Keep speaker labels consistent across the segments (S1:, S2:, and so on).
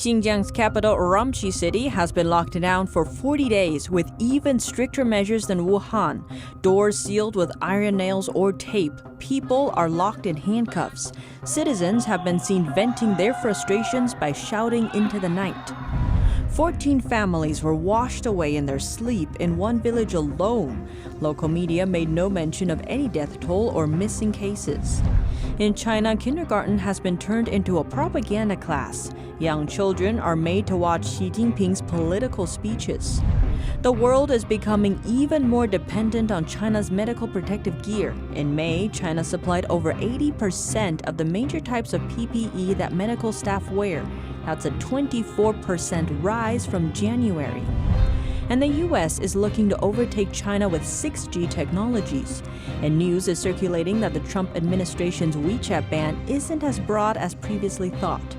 S1: Xinjiang's capital Urumqi city has been locked down for 40 days with even stricter measures than Wuhan. Doors sealed with iron nails or tape. People are locked in handcuffs. Citizens have been seen venting their frustrations by shouting into the night. 14 families were washed away in their sleep in one village alone. Local media made no mention of any death toll or missing cases. In China, kindergarten has been turned into a propaganda class. Young children are made to watch Xi Jinping's political speeches. The world is becoming even more dependent on China's medical protective gear. In May, China supplied over 80% of the major types of PPE that medical staff wear. That's a 24% rise from January. And the U.S. is looking to overtake China with 6G technologies. And news is circulating that the Trump administration's WeChat ban isn't as broad as previously thought.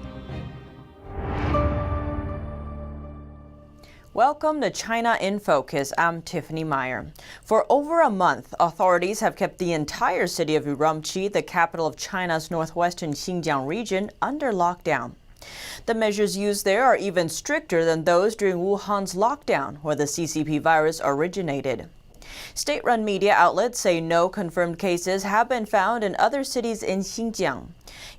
S1: Welcome to China in Focus. I'm Tiffany Meyer. For over a month, authorities have kept the entire city of Urumqi, the capital of China's northwestern Xinjiang region, under lockdown. The measures used there are even stricter than those during Wuhan's lockdown, where the CCP virus originated. State-run media outlets say no confirmed cases have been found in other cities in Xinjiang.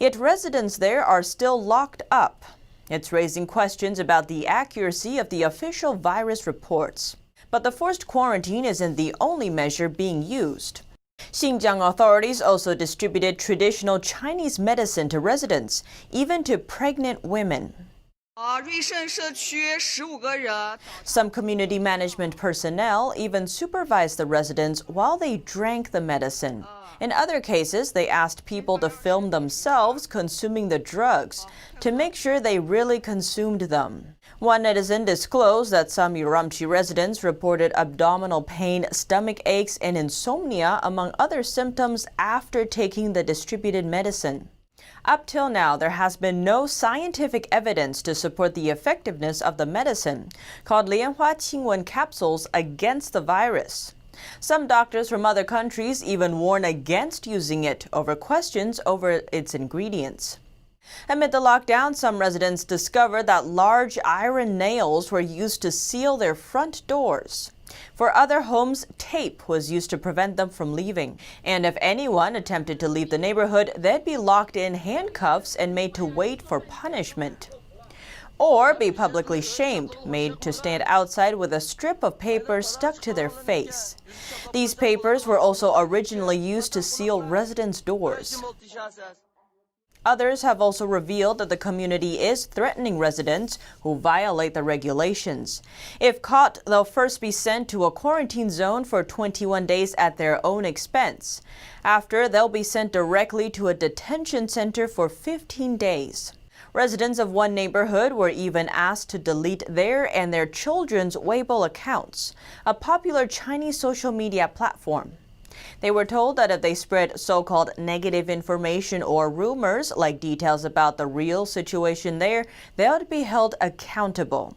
S1: Yet residents there are still locked up. It's raising questions about the accuracy of the official virus reports. But the forced quarantine isn't the only measure being used. Xinjiang authorities also distributed traditional Chinese medicine to residents, even to pregnant women. Some community management personnel even supervised the residents while they drank the medicine. In other cases, they asked people to film themselves consuming the drugs to make sure they really consumed them. One netizen disclosed that some Urumqi residents reported abdominal pain, stomach aches, and insomnia, among other symptoms, after taking the distributed medicine. Up till now, there has been no scientific evidence to support the effectiveness of the medicine, called Lianhua Qingwen capsules, against the virus. Some doctors from other countries even warn against using it over questions over its ingredients. Amid the lockdown, some residents discovered that large iron nails were used to seal their front doors. For other homes, tape was used to prevent them from leaving. And if anyone attempted to leave the neighborhood, they'd be locked in handcuffs and made to wait for punishment. Or be publicly shamed, made to stand outside with a strip of paper stuck to their face. These papers were also originally used to seal residents' doors. Others have also revealed that the community is threatening residents who violate the regulations. If caught, they'll first be sent to a quarantine zone for 21 days at their own expense. After, they'll be sent directly to a detention center for 15 days. Residents of one neighborhood were even asked to delete their and their children's Weibo accounts, a popular Chinese social media platform. They were told that if they spread so-called negative information or rumors, like details about the real situation there, they would be held accountable.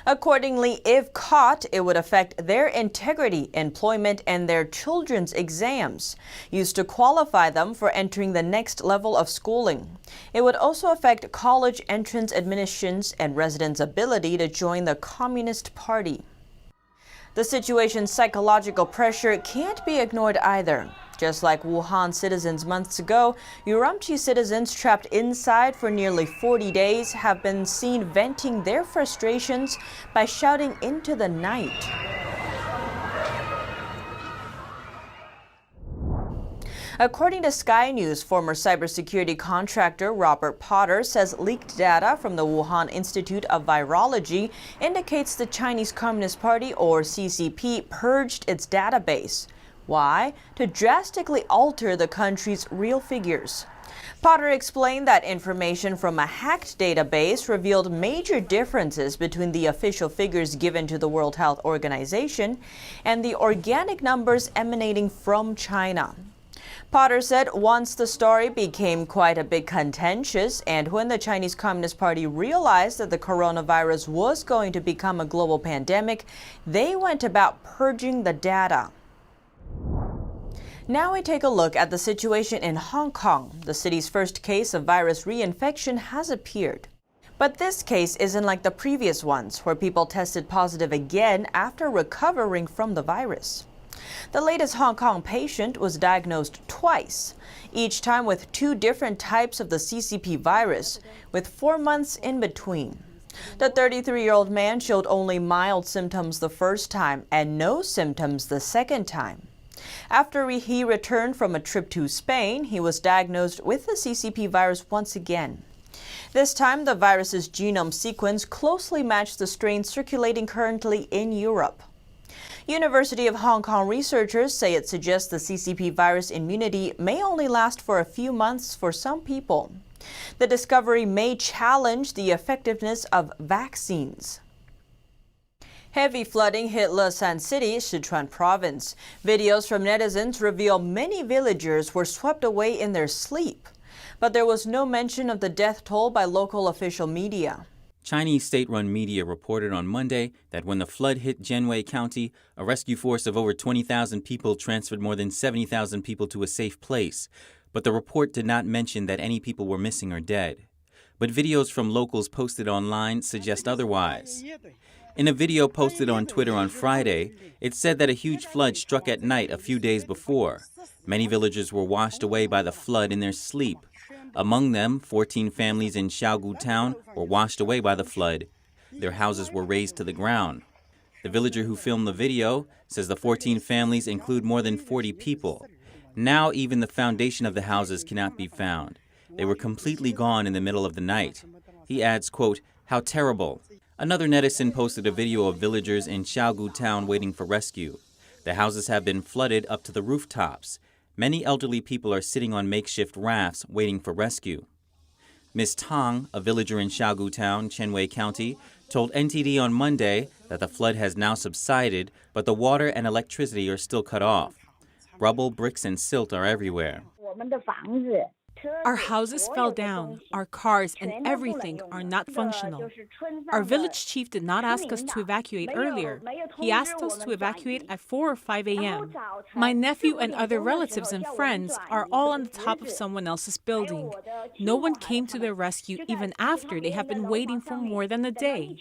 S1: Accordingly, if caught, it would affect their integrity, employment, and their children's exams, used to qualify them for entering the next level of schooling. It would also affect college entrance admissions and residents' ability to join the Communist Party. The situation's psychological pressure can't be ignored either. Just like Wuhan citizens months ago, Urumqi citizens trapped inside for nearly 40 days have been seen venting their frustrations by shouting into the night. According to Sky News, former cybersecurity contractor Robert Potter says leaked data from the Wuhan Institute of Virology indicates the Chinese Communist Party, or CCP, purged its database. Why? To drastically alter the country's real figures. Potter explained that information from a hacked database revealed major differences between the official figures given to the World Health Organization and the organic numbers emanating from China. Potter said once the story became quite a bit contentious, and when the Chinese Communist Party realized that the coronavirus was going to become a global pandemic, they went about purging the data. Now we take a look at the situation in Hong Kong. The city's first case of virus reinfection has appeared. But this case isn't like the previous ones, where people tested positive again after recovering from the virus. The latest Hong Kong patient was diagnosed twice, each time with 2 different types of the CCP virus, with 4 months in between. The 33-year-old man showed only mild symptoms the first time and no symptoms the second time. After he returned from a trip to Spain, he was diagnosed with the CCP virus once again. This time, the virus's genome sequence closely matched the strain circulating currently in Europe. University of Hong Kong researchers say it suggests the CCP virus immunity may only last for a few months for some people. The discovery may challenge the effectiveness of vaccines. Heavy flooding hit Leshan City, Sichuan province. Videos from netizens reveal many villagers were swept away in their sleep. But there was no mention of the death toll by local official media.
S2: Chinese state-run media reported on Monday that when the flood hit Jianwei County, a rescue force of over 20,000 people transferred more than 70,000 people to a safe place. But the report did not mention that any people were missing or dead. But videos from locals posted online suggest otherwise. In a video posted on Twitter on Friday, it said that a huge flood struck at night a few days before. Many villagers were washed away by the flood in their sleep. Among them, 14 families in Xiaogu town were washed away by the flood. Their houses were razed to the ground. The villager who filmed the video says the 14 families include more than 40 people. Now even the foundation of the houses cannot be found. They were completely gone in the middle of the night. He adds, quote, "How terrible." Another netizen posted a video of villagers in Xiaogu town waiting for rescue. The houses have been flooded up to the rooftops. Many elderly people are sitting on makeshift rafts waiting for rescue. Ms. Tang, a villager in Xiaogu town, Jianwei County, told NTD on Monday that the flood has now subsided, but the water and electricity are still cut off. Rubble, bricks, and silt are everywhere.
S3: Our houses fell down, our cars and everything are not functional. Our village chief did not ask us to evacuate earlier. He asked us to evacuate at 4 or 5 a.m. My nephew and other relatives and friends are all on the top of someone else's building. No one came to their rescue even after they have been waiting for more than a day.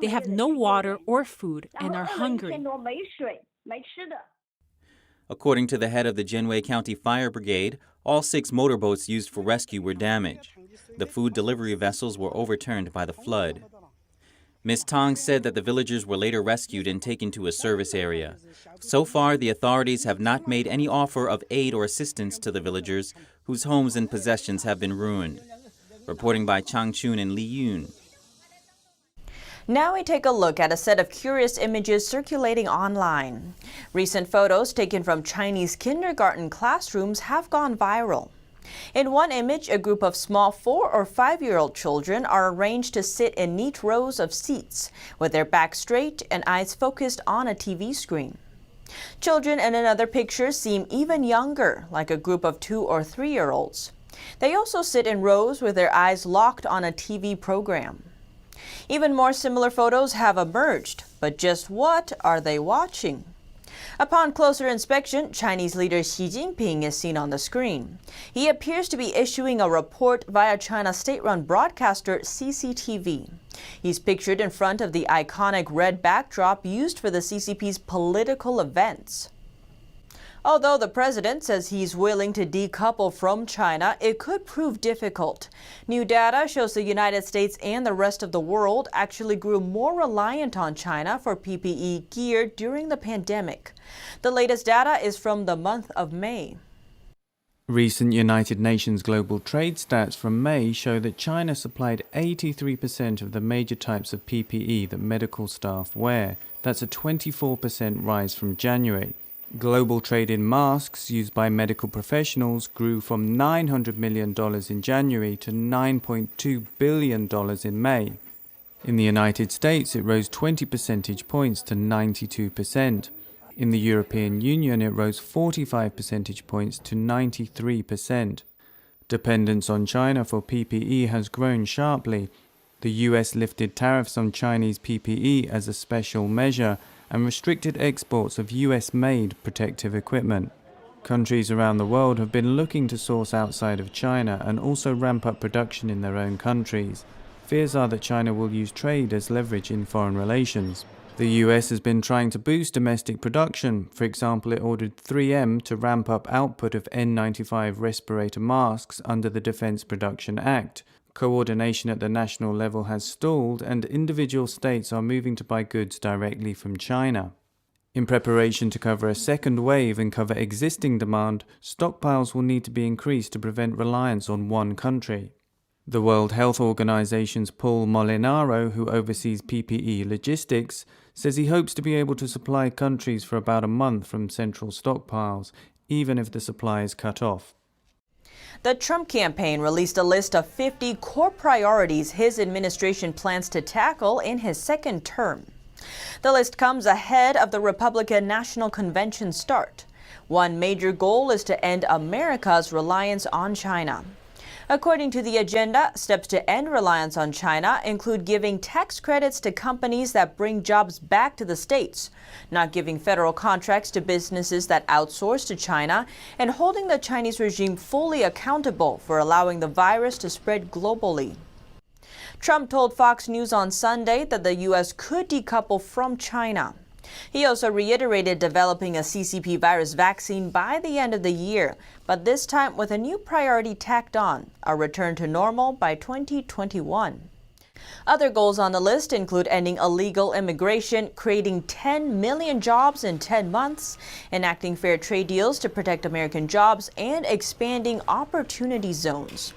S3: They have no water or food and are hungry.
S2: According to the head of the Jianwei County Fire Brigade, all 6 motorboats used for rescue were damaged. The food delivery vessels were overturned by the flood. Ms. Tong said that the villagers were later rescued and taken to a service area. So far, the authorities have not made any offer of aid or assistance to the villagers whose homes and possessions have been ruined. Reporting by Chang Chun and Li Yun.
S1: Now we take a look at a set of curious images circulating online. Recent photos taken from Chinese kindergarten classrooms have gone viral. In one image, a group of small 4- or 5-year-old children are arranged to sit in neat rows of seats, with their backs straight and eyes focused on a TV screen. Children in another picture seem even younger, like a group of 2- or 3-year-olds. They also sit in rows with their eyes locked on a TV program. Even more similar photos have emerged, but just what are they watching? Upon closer inspection, Chinese leader Xi Jinping is seen on the screen. He appears to be issuing a report via China's state-run broadcaster CCTV. He's pictured in front of the iconic red backdrop used for the CCP's political events. Although the president says he's willing to decouple from China, it could prove difficult. New data shows the United States and the rest of the world actually grew more reliant on China for PPE gear during the pandemic. The latest data is from the month of May.
S4: Recent United Nations global trade stats from May show that China supplied 83% of the major types of PPE that medical staff wear. That's a 24% rise from January. Global trade in masks used by medical professionals grew from $900 million in January to $9.2 billion in May. In the United States, it rose 20 percentage points to 92%. In the European Union, it rose 45 percentage points to 93%. Dependence on China for PPE has grown sharply. The US lifted tariffs on Chinese PPE as a special measure and restricted exports of US-made protective equipment. Countries around the world have been looking to source outside of China and also ramp up production in their own countries. Fears are that China will use trade as leverage in foreign relations. The US has been trying to boost domestic production. For example, it ordered 3M to ramp up output of N95 respirator masks under the Defense Production Act. Coordination at the national level has stalled, and individual states are moving to buy goods directly from China. In preparation to cover a second wave and cover existing demand, stockpiles will need to be increased to prevent reliance on one country. The World Health Organization's Paul Molinaro, who oversees PPE logistics, says he hopes to be able to supply countries for about a month from central stockpiles, even if the supply is cut off.
S1: The Trump campaign released a list of 50 core priorities his administration plans to tackle in his second term. The list comes ahead of the Republican National Convention start. One major goal is to end America's reliance on China. According to the agenda, steps to end reliance on China include giving tax credits to companies that bring jobs back to the states, not giving federal contracts to businesses that outsource to China, and holding the Chinese regime fully accountable for allowing the virus to spread globally. Trump told Fox News on Sunday that the U.S. could decouple from China. He also reiterated developing a CCP virus vaccine by the end of the year, but this time with a new priority tacked on, a return to normal by 2021. Other goals on the list include ending illegal immigration, creating 10 million jobs in 10 months, enacting fair trade deals to protect American jobs, and expanding opportunity zones.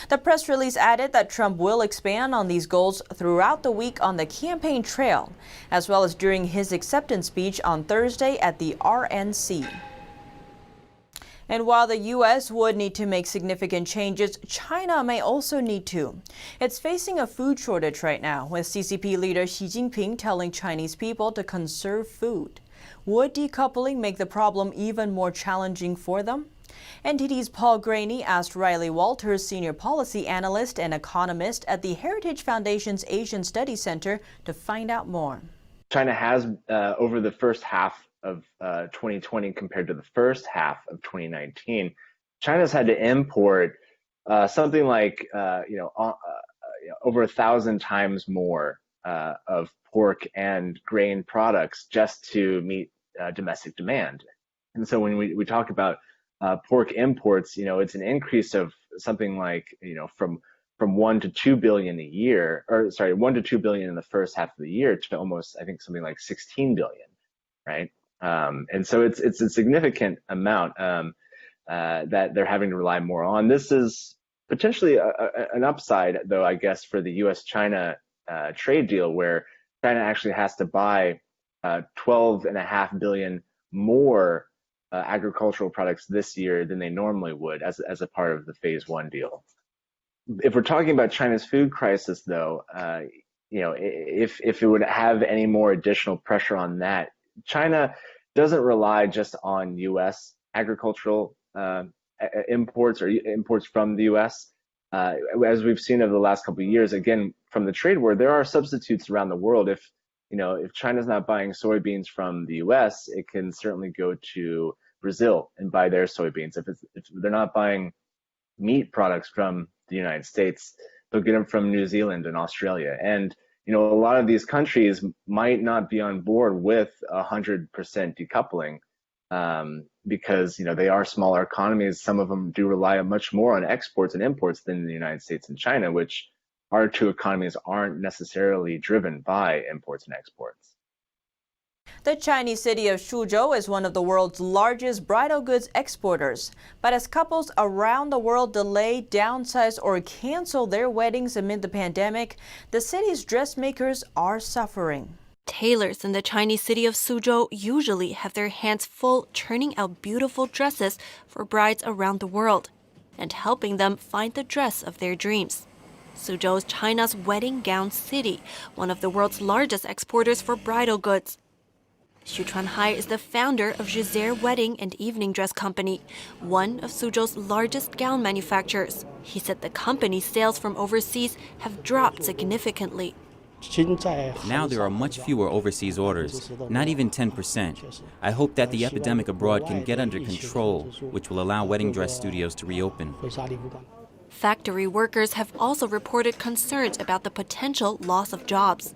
S1: The press release added that Trump will expand on these goals throughout the week on the campaign trail, as well as during his acceptance speech on Thursday at the RNC. And while the U.S. would need to make significant changes, China may also need to. It's facing a food shortage right now, with CCP leader Xi Jinping telling Chinese people to conserve food. Would decoupling make the problem even more challenging for them? NTD's Paul Graney asked Riley Walters, senior policy analyst and economist at the Heritage Foundation's Asian Studies Center, to find out more.
S5: China has, over the first half of 2020 compared to the first half of 2019, China's had to import something like over 1,000 times more of pork and grain products just to meet domestic demand. And so when we talk about pork imports, it's an increase of something like, from 1 to 2 billion a year, 1 to 2 billion in the first half of the year to almost, I think, something like 16 billion, right? And so it's a significant amount that they're having to rely more on. This is potentially an upside, though, I guess, for the U.S.-China trade deal, where China actually has to buy 12.5 billion more agricultural products this year than they normally would as a part of the phase one deal. If we're talking about China's food crisis, though, if it would have any more additional pressure on that, China doesn't rely just on U.S. agricultural imports or imports from the U.S. As we've seen over the last couple of years, again, from the trade war, there are substitutes around the world. If China's not buying soybeans from the U.S., it can certainly go to Brazil and buy their soybeans. If they're not buying meat products from the United States, they'll get them from New Zealand and Australia. And a lot of these countries might not be on board with 100% decoupling because they are smaller economies. Some of them do rely much more on exports and imports than the United States and China, which our two economies aren't necessarily driven by imports and exports.
S1: The Chinese city of Suzhou is one of the world's largest bridal goods exporters. But as couples around the world delay, downsize, or cancel their weddings amid the pandemic, the city's dressmakers are suffering.
S6: Tailors in the Chinese city of Suzhou usually have their hands full churning out beautiful dresses for brides around the world and helping them find the dress of their dreams. Suzhou is China's wedding gown city, one of the world's largest exporters for bridal goods. Xu Chuanhai is the founder of Giselle Wedding and Evening Dress Company, one of Suzhou's largest gown manufacturers. He said the company's sales from overseas have dropped significantly.
S2: Now there are much fewer overseas orders, not even 10%. I hope that the epidemic abroad can get under control, which will allow wedding dress studios to reopen.
S6: Factory workers have also reported concerns about the potential loss of jobs.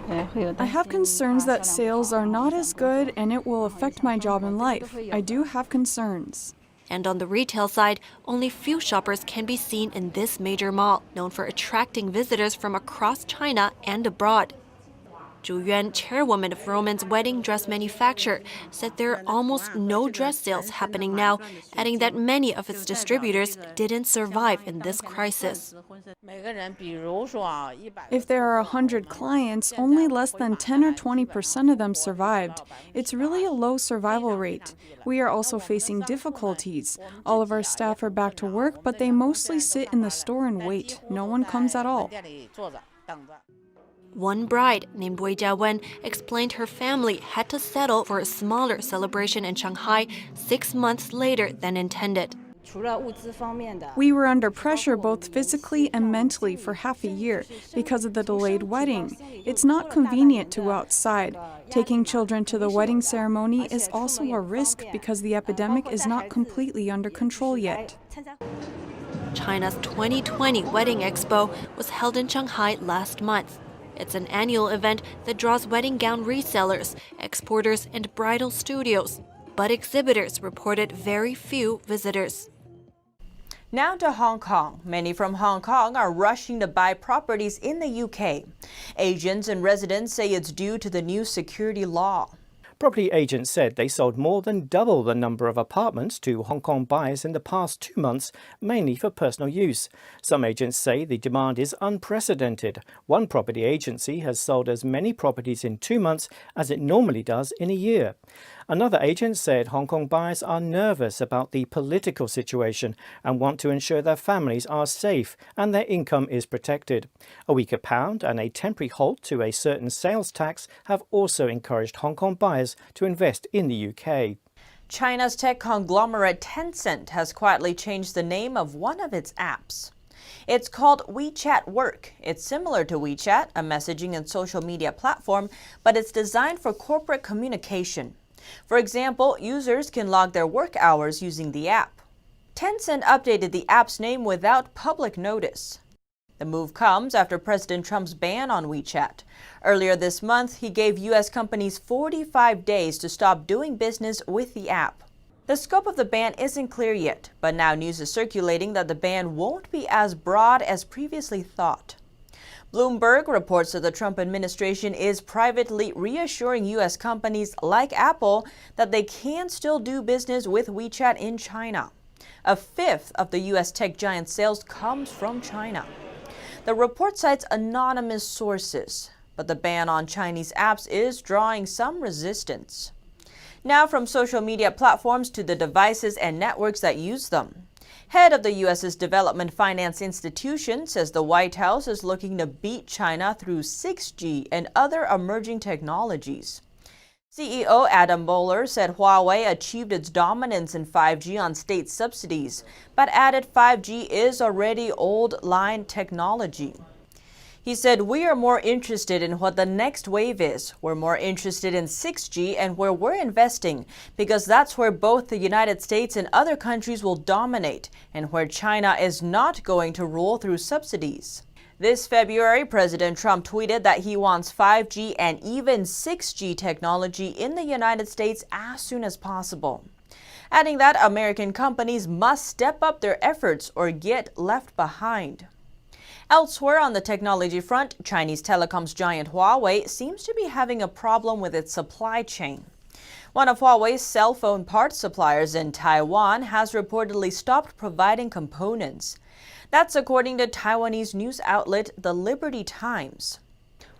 S7: I have concerns that sales are not as good and it will affect my job and life. I do have concerns.
S6: And on the retail side, only few shoppers can be seen in this major mall, known for attracting visitors from across China and abroad. Zhu Yuan, chairwoman of Roman's wedding dress manufacturer, said there are almost no dress sales happening now, adding that many of its distributors didn't survive in this crisis.
S7: If there are 100 clients, only less than 10 or 20% of them survived. It's really a low survival rate. We are also facing difficulties. All of our staff are back to work, but they mostly sit in the store and wait. No one comes at all.
S6: One bride, named Wei Jiawen, explained her family had to settle for a smaller celebration in Shanghai 6 months later than intended.
S7: We were under pressure both physically and mentally for half a year because of the delayed wedding. It's not convenient to go outside. Taking children to the wedding ceremony is also a risk because the epidemic is not completely under control yet.
S6: China's 2020 Wedding Expo was held in Shanghai last month. It's an annual event that draws wedding gown resellers, exporters, and bridal studios. But exhibitors reported very few visitors.
S1: Now to Hong Kong. Many from Hong Kong are rushing to buy properties in the UK. Agents and residents say it's due to the new security law.
S8: Property agents said they sold more than double the number of apartments to Hong Kong buyers in the past 2 months, mainly for personal use. Some agents say the demand is unprecedented. One property agency has sold as many properties in 2 months as it normally does in a year. Another agent said Hong Kong buyers are nervous about the political situation and want to ensure their families are safe and their income is protected. A weaker pound and a temporary halt to a certain sales tax have also encouraged Hong Kong buyers to invest in the UK.
S1: China's tech conglomerate Tencent has quietly changed the name of one of its apps. It's called WeChat Work. It's similar to WeChat, a messaging and social media platform, but it's designed for corporate communication. For example, users can log their work hours using the app. Tencent updated the app's name without public notice. The move comes after President Trump's ban on WeChat. Earlier this month, he gave U.S. companies 45 days to stop doing business with the app. The scope of the ban isn't clear yet, but now news is circulating that the ban won't be as broad as previously thought. Bloomberg reports that the Trump administration is privately reassuring U.S. companies like Apple that they can still do business with WeChat in China. A fifth of the U.S. tech giant's sales comes from China. The report cites anonymous sources, but the ban on Chinese apps is drawing some resistance. Now from social media platforms to the devices and networks that use them. Head of the U.S.'s Development Finance Institution says the White House is looking to beat China through 6G and other emerging technologies. CEO Adam Boehler said Huawei achieved its dominance in 5G on state subsidies, but added 5G is already old-line technology. He said, "We are more interested in what the next wave is. We're more interested in 6G and where we're investing, because that's where both the United States and other countries will dominate, and where China is not going to rule through subsidies." This February, President Trump tweeted that he wants 5G and even 6G technology in the United States as soon as possible, adding that American companies must step up their efforts or get left behind. Elsewhere on the technology front, Chinese telecoms giant Huawei seems to be having a problem with its supply chain. One of Huawei's cell phone parts suppliers in Taiwan has reportedly stopped providing components. That's according to Taiwanese news outlet The Liberty Times.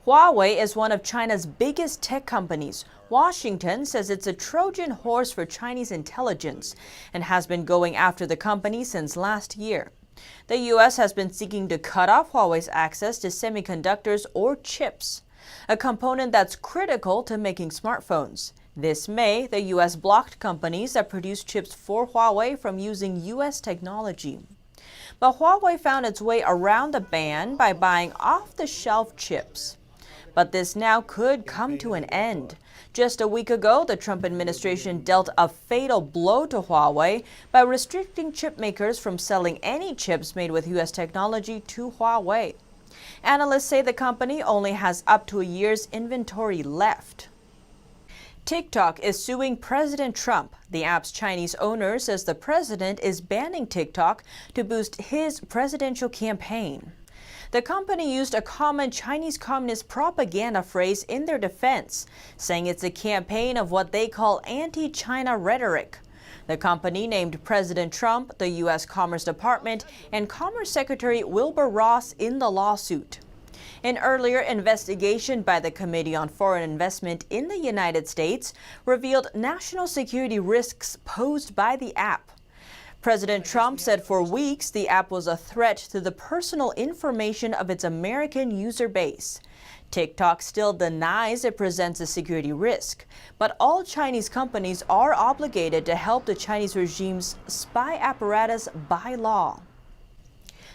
S1: Huawei is one of China's biggest tech companies. Washington says it's a Trojan horse for Chinese intelligence and has been going after the company since last year. The U.S. has been seeking to cut off Huawei's access to semiconductors or chips, a component that's critical to making smartphones. This May, the U.S. blocked companies that produce chips for Huawei from using U.S. technology. But Huawei found its way around the ban by buying off-the-shelf chips. But this now could come to an end. Just a week ago, the Trump administration dealt a fatal blow to Huawei by restricting chip makers from selling any chips made with U.S. technology to Huawei. Analysts say the company only has up to a year's inventory left. TikTok is suing President Trump. The app's Chinese owner says the president is banning TikTok to boost his presidential campaign. The company used a common Chinese Communist propaganda phrase in their defense, saying it's a campaign of what they call anti-China rhetoric. The company named President Trump, the U.S. Commerce Department, and Commerce Secretary Wilbur Ross in the lawsuit. An earlier investigation by the Committee on Foreign Investment in the United States revealed national security risks posed by the app. President Trump said for weeks the app was a threat to the personal information of its American user base. TikTok still denies it presents a security risk, but all Chinese companies are obligated to help the Chinese regime's spy apparatus by law.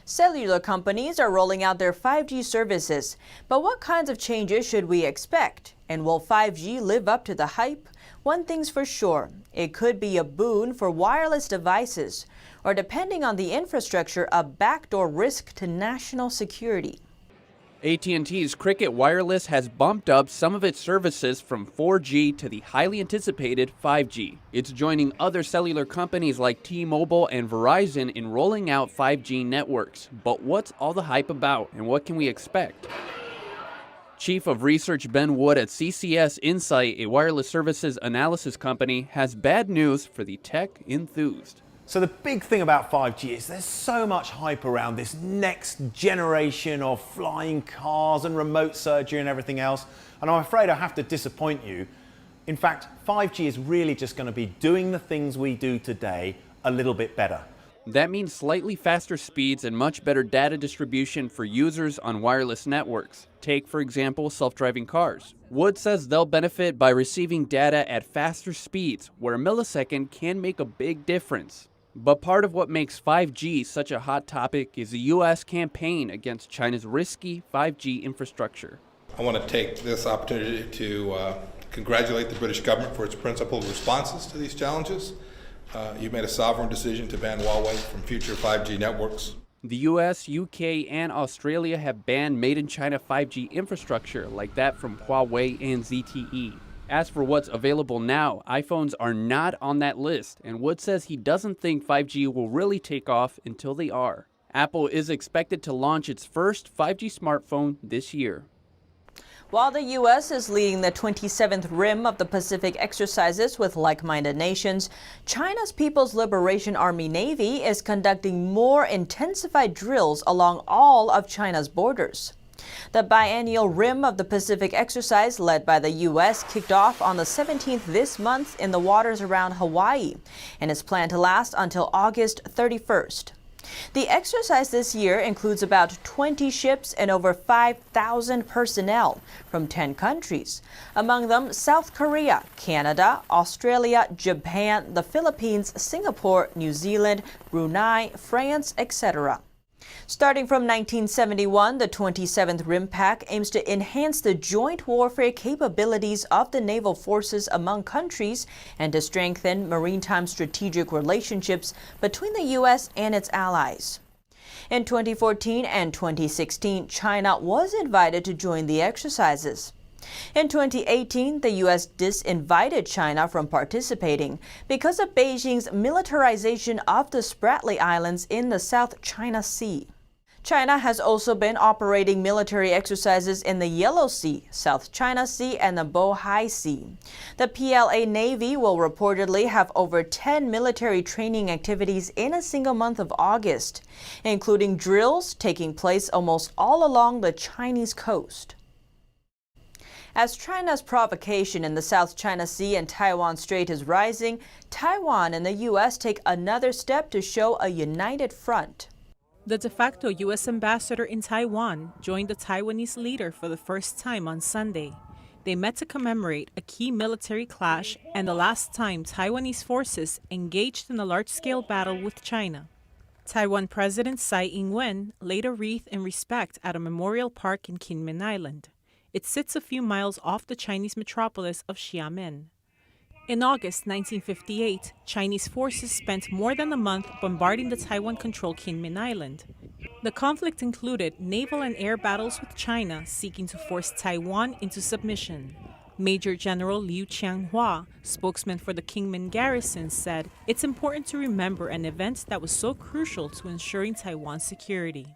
S1: Cellular companies are rolling out their 5G services, but what kinds of changes should we expect? And will 5G live up to the hype? One thing's for sure, it could be a boon for wireless devices, or depending on the infrastructure, a backdoor risk to national security.
S9: AT&T's Cricket Wireless has bumped up some of its services from 4G to the highly anticipated 5G. It's joining other cellular companies like T-Mobile and Verizon in rolling out 5G networks. But what's all the hype about, and what can we expect? Chief of Research Ben Wood at CCS Insight, a wireless services analysis company, has bad news for the tech enthused.
S10: So the big thing about 5G is there's so much hype around this next generation of flying cars and remote surgery and everything else. And I'm afraid I have to disappoint you. In fact, 5G is really just going to be doing the things we do today a little bit better.
S9: That means slightly faster speeds and much better data distribution for users on wireless networks. Take, for example, self-driving cars. Wood says they'll benefit by receiving data at faster speeds, where a millisecond can make a big difference. But part of what makes 5G such a hot topic is the U.S. campaign against China's risky 5G infrastructure.
S11: I want to take this opportunity to congratulate the British government for its principled responses to these challenges. You've made a sovereign decision to ban Huawei from future 5G networks.
S9: The U.S., UK, and Australia have banned made-in-China 5G infrastructure like that from Huawei and ZTE. As for what's available now, iPhones are not on that list, and Wood says he doesn't think 5G will really take off until they are. Apple is expected to launch its first 5G smartphone this year.
S1: While the U.S. is leading the 27th rim of the Pacific exercises with like-minded nations, China's People's Liberation Army Navy is conducting more intensified drills along all of China's borders. The biennial Rim of the Pacific exercise led by the U.S. kicked off on the 17th this month in the waters around Hawaii and is planned to last until August 31st. The exercise this year includes about 20 ships and over 5,000 personnel from 10 countries, among them South Korea, Canada, Australia, Japan, the Philippines, Singapore, New Zealand, Brunei, France, etc. Starting from 1971, the 27th Rim Pack aims to enhance the joint warfare capabilities of the naval forces among countries and to strengthen maritime strategic relationships between the U.S. and its allies. In 2014 and 2016, China was invited to join the exercises. In 2018, the U.S. disinvited China from participating because of Beijing's militarization of the Spratly Islands in the South China Sea. China has also been operating military exercises in the Yellow Sea, South China Sea, and the Bohai Sea. The PLA Navy will reportedly have over 10 military training activities in a single month of August, including drills taking place almost all along the Chinese coast. As China's provocation in the South China Sea and Taiwan Strait is rising, Taiwan and the U.S. take another step to show a united front.
S3: The de facto U.S. ambassador in Taiwan joined the Taiwanese leader for the first time on Sunday. They met to commemorate a key military clash and the last time Taiwanese forces engaged in a large-scale battle with China. Taiwan President Tsai Ing-wen laid a wreath in respect at a memorial park in Kinmen Island. It sits a few miles off the Chinese metropolis of Xiamen. In August 1958, Chinese forces spent more than a month bombarding the Taiwan-controlled Kinmen Island. The conflict included naval and air battles with China seeking to force Taiwan into submission. Major General Liu Qianghua, spokesman for the Kinmen garrison, said, "It's important to remember an event that was so crucial to ensuring Taiwan's security."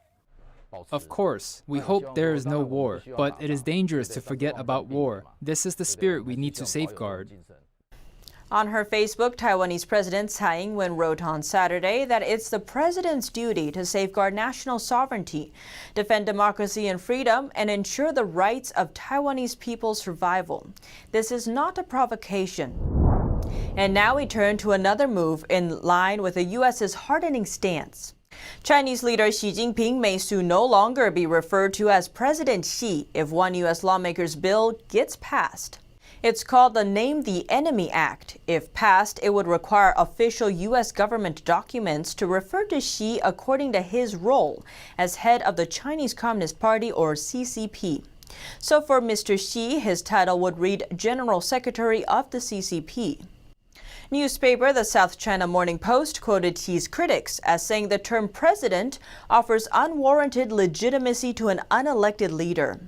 S12: Of course, we hope there is no war, but it is dangerous to forget about war. This is the spirit we need to safeguard.
S1: On her Facebook, Taiwanese President Tsai Ing-wen wrote on Saturday that it's the president's duty to safeguard national sovereignty, defend democracy and freedom, and ensure the rights of Taiwanese people's survival. This is not a provocation. And now we turn to another move in line with the U.S.'s hardening stance. Chinese leader Xi Jinping may soon no longer be referred to as President Xi if one U.S. lawmaker's bill gets passed. It's called the Name the Enemy Act. If passed, it would require official U.S. government documents to refer to Xi according to his role as head of the Chinese Communist Party, or CCP. So for Mr. Xi, his title would read General Secretary of the CCP. Newspaper The South China Morning Post quoted Xi's critics as saying the term president offers unwarranted legitimacy to an unelected leader.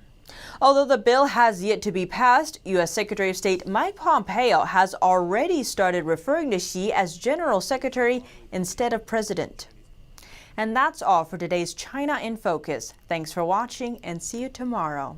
S1: Although the bill has yet to be passed, U.S. Secretary of State Mike Pompeo has already started referring to Xi as General Secretary instead of President. And that's all for today's China in Focus. Thanks for watching and see you tomorrow.